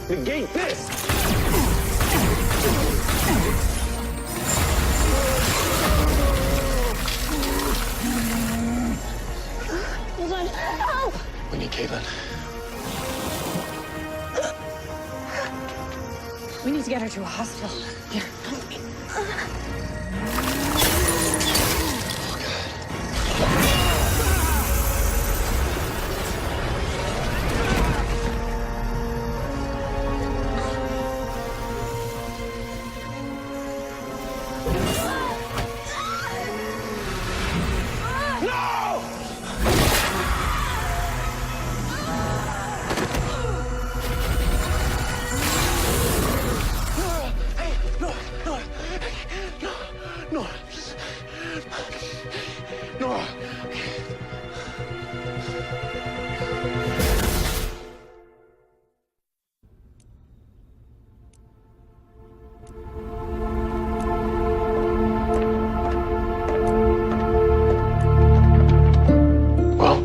Negate this! Hold on. Help! We need Caitlin. We need to get her to a hospital. Here. Nora! Well?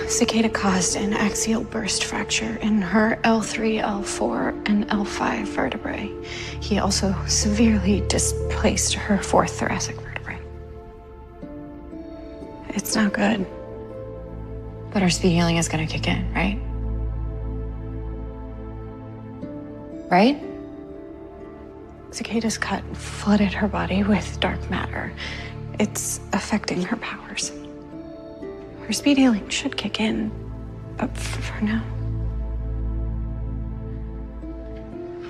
Cicada caused an axial burst fracture in her L3, L4, and L5 vertebrae. He also severely displaced her fourth thoracic vertebrae. It's not good. But our speed healing is gonna kick in, right? Right? Cicada's cut flooded her body with dark matter. It's affecting her powers. Her speed healing should kick in, but for now,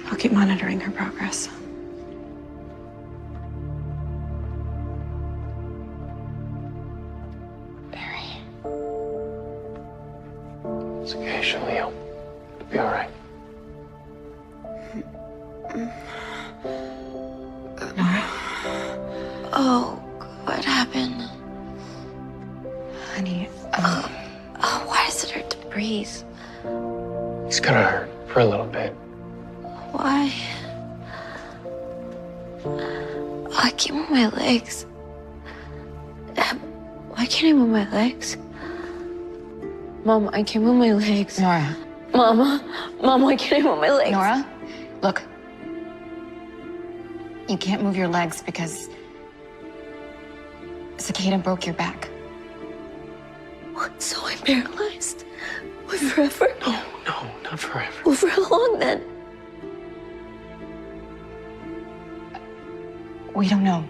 I'll keep monitoring her progress. Barry. It's okay, she'll heal. It'll be all right. Nora? Oh, what happened? Honey, Oh, why does it hurt to breathe? It's gonna hurt for a little bit. Why? I can't move my legs. Why can't I move my legs? Mom, I can't move my legs. Nora. Mama, why can't I move my legs? Nora, look. You can't move your legs because Cicada broke your back. What, so I'm paralyzed? What, forever? No, not forever. Well, for how long then? We don't know.